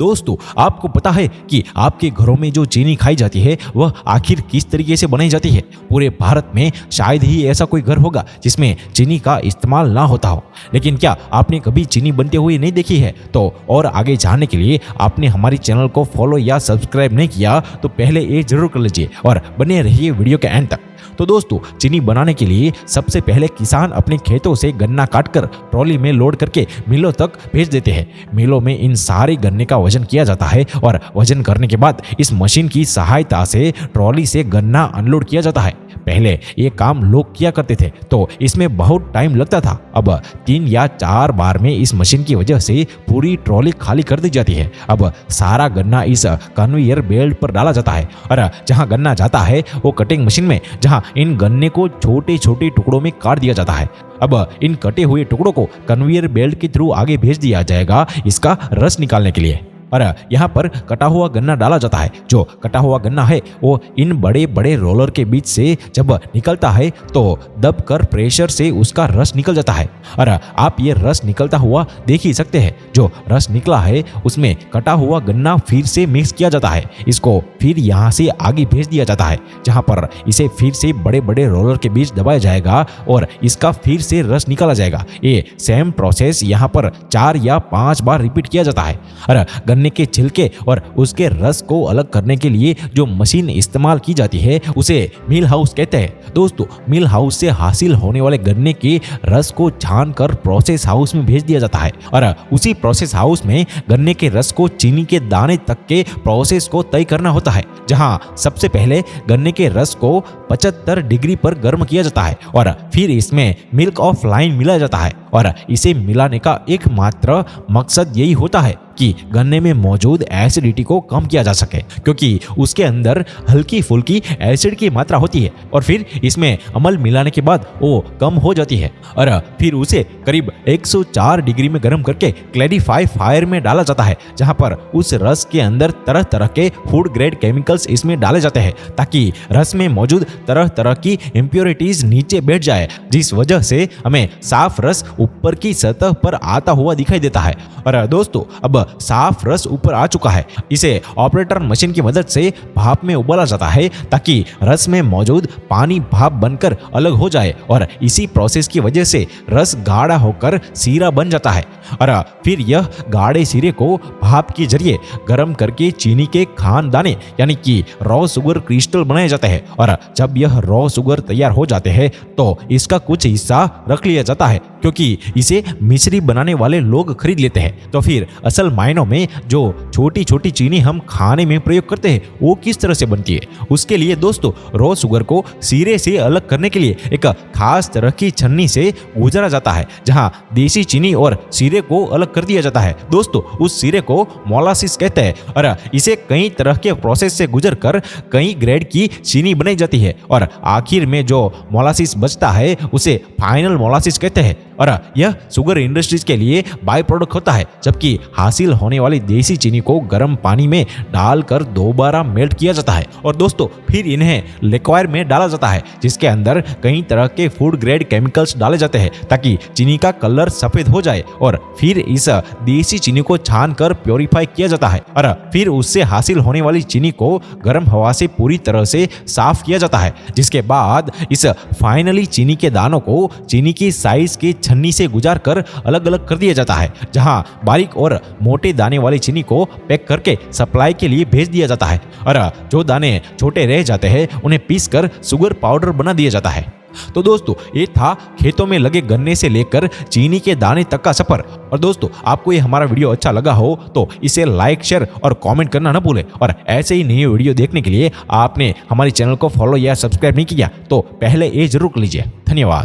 दोस्तों, आपको पता है कि आपके घरों में जो चीनी खाई जाती है वह आखिर किस तरीके से बनाई जाती है। पूरे भारत में शायद ही ऐसा कोई घर होगा जिसमें चीनी का इस्तेमाल ना होता हो। लेकिन क्या आपने कभी चीनी बनते हुए नहीं देखी है? तो और आगे जानने के लिए आपने हमारी चैनल को फॉलो या सब्सक्राइब नहीं किया तो पहले ये जरूर कर लीजिए और बने रहिए वीडियो के एंड तक। तो दोस्तों, चीनी बनाने के लिए सबसे पहले किसान अपने खेतों से गन्ना काटकर ट्रॉली में लोड करके मिलों तक भेज देते हैं। मिलों में इन सारे गन्ने का वजन किया जाता है और वजन करने के बाद इस मशीन की सहायता से ट्रॉली से गन्ना अनलोड किया जाता है। पहले ये काम लोग किया करते थे तो इसमें बहुत टाइम लगता था। अब 3 या 4 बार में इस मशीन की वजह से पूरी ट्रॉली खाली कर दी जाती है। अब सारा गन्ना इस कन्वेयर बेल्ट पर डाला जाता है और जहां गन्ना जाता है वो कटिंग मशीन में, जहां इन गन्ने को छोटे छोटे टुकड़ों में काट दिया जाता है। अब इन कटे हुए टुकड़ों को कन्वेयर बेल्ट के थ्रू आगे भेज दिया जाएगा इसका रस निकालने के लिए। और यहाँ पर कटा हुआ गन्ना डाला जाता है। जो कटा हुआ गन्ना है वो इन बड़े बड़े रोलर के बीच से जब निकलता है तो दबकर प्रेशर से उसका रस निकल जाता है। और आप ये रस निकलता हुआ देख ही सकते हैं। जो रस निकला है उसमें कटा हुआ गन्ना फिर से मिक्स किया जाता है। इसको फिर यहाँ से आगे भेज दिया जाता है जहाँ पर इसे फिर से बड़े बड़े रोलर के बीच दबाया जाएगा और इसका फिर से रस निकाला जाएगा। ये सेम प्रोसेस यहाँ पर 4 या 5 बार रिपीट किया जाता है। और गन्ने के छिलके और उसके रस को अलग करने के लिए जो मशीन इस्तेमाल की जाती है उसे मिल हाउस कहते हैं। दोस्तों, मिल हाउस से हासिल होने वाले गन्ने के रस को छानकर प्रोसेस हाउस में भेज दिया जाता है और उसी प्रोसेस हाउस में गन्ने के रस को चीनी के दाने तक के प्रोसेस को तय करना होता है, जहां सबसे पहले गन्ने के रस को 75 डिग्री पर गर्म किया जाता है और फिर इसमें मिल्क ऑफ लाइन मिलाया जाता है। और इसे मिलाने का एकमात्र मकसद यही होता है कि गन्ने में मौजूद एसिडिटी को कम किया जा सके, क्योंकि उसके अंदर हल्की फुल्की एसिड की मात्रा होती है और फिर इसमें अमल मिलाने के बाद वो कम हो जाती है और फिर उसे करीब 104 डिग्री में गर्म करके क्लैरिफाई फायर में डाला जाता है, जहां पर उस रस के अंदर तरह तरह के फूड ग्रेड केमिकल्स इसमें डाले जाते हैं ताकि रस में मौजूद तरह तरह की इम्प्योरिटीज नीचे बैठ जाए, जिस वजह से हमें साफ रस ऊपर की सतह पर आता हुआ दिखाई देता है। और दोस्तों, अब साफ रस ऊपर आ चुका है। इसे ऑपरेटर मशीन की मदद से भाप में उबाला जाता है ताकि रस में मौजूद पानी भाप बनकर अलग हो जाए और इसी प्रोसेस की वजह से रस गाढ़ा होकर सीरा बन जाता है। और फिर यह गाढ़े सीरे को भाप के जरिए गर्म करके चीनी के खानदाने यानी कि रॉ शुगर क्रिस्टल बनाए जाते हैं। और जब यह रॉ शुगर तैयार हो जाते हैं तो इसका कुछ हिस्सा रख लिया जाता है, क्योंकि इसे मिश्री बनाने वाले लोग खरीद लेते हैं। तो फिर असल मायनों में जो छोटी छोटी चीनी हम खाने में प्रयोग करते हैं वो किस तरह से बनती है, उसके लिए दोस्तों रॉ शुगर को सीरे से अलग करने के लिए एक खास तरह की छन्नी से गुजारा जाता है, जहां देसी चीनी और सीरे को अलग कर दिया जाता है। दोस्तों, उस सीरे को मोलासिस कहते हैं और इसे कई तरह के प्रोसेस से गुजर कर कई ग्रेड की चीनी बनाई जाती है और आखिर में जो मोलासिस बचता है उसे फाइनल मोलासिस कहते हैं। और यह शुगर इंडस्ट्रीज के लिए बाय प्रोडक्ट होता है, जबकि हासिल होने वाली देसी चीनी को गर्म पानी में डालकर दोबारा मेल्ट किया जाता है और दोस्तों फिर इन्हें लिक्वायर में डाला जाता है, जिसके अंदर कई तरह के फूड ग्रेड केमिकल्स डाले जाते हैं ताकि चीनी का कलर सफेद हो जाए। और फिर इस देसी चीनी को छान कर प्योरीफाई किया जाता है और फिर उससे हासिल होने वाली चीनी को गर्म हवा से पूरी तरह से साफ किया जाता है, जिसके बाद इस फाइनली चीनी के दानों को चीनी की साइज की छन्नी से गुजार कर अलग अलग कर दिया जाता है, जहां बारीक और मोटे दाने वाली चीनी को पैक करके सप्लाई के लिए भेज दिया जाता है और जो दाने छोटे रह जाते हैं उन्हें पीसकर शुगर पाउडर बना दिया जाता है। तो दोस्तों, ये था खेतों में लगे गन्ने से लेकर चीनी के दाने तक का सफर। और दोस्तों, आपको ये हमारा वीडियो अच्छा लगा हो तो इसे लाइक, शेयर और कमेंट करना ना भूलें। और ऐसे ही नई वीडियो देखने के लिए आपने हमारे चैनल को फॉलो या सब्सक्राइब नहीं किया तो पहले ये जरूर कर लीजिए। धन्यवाद।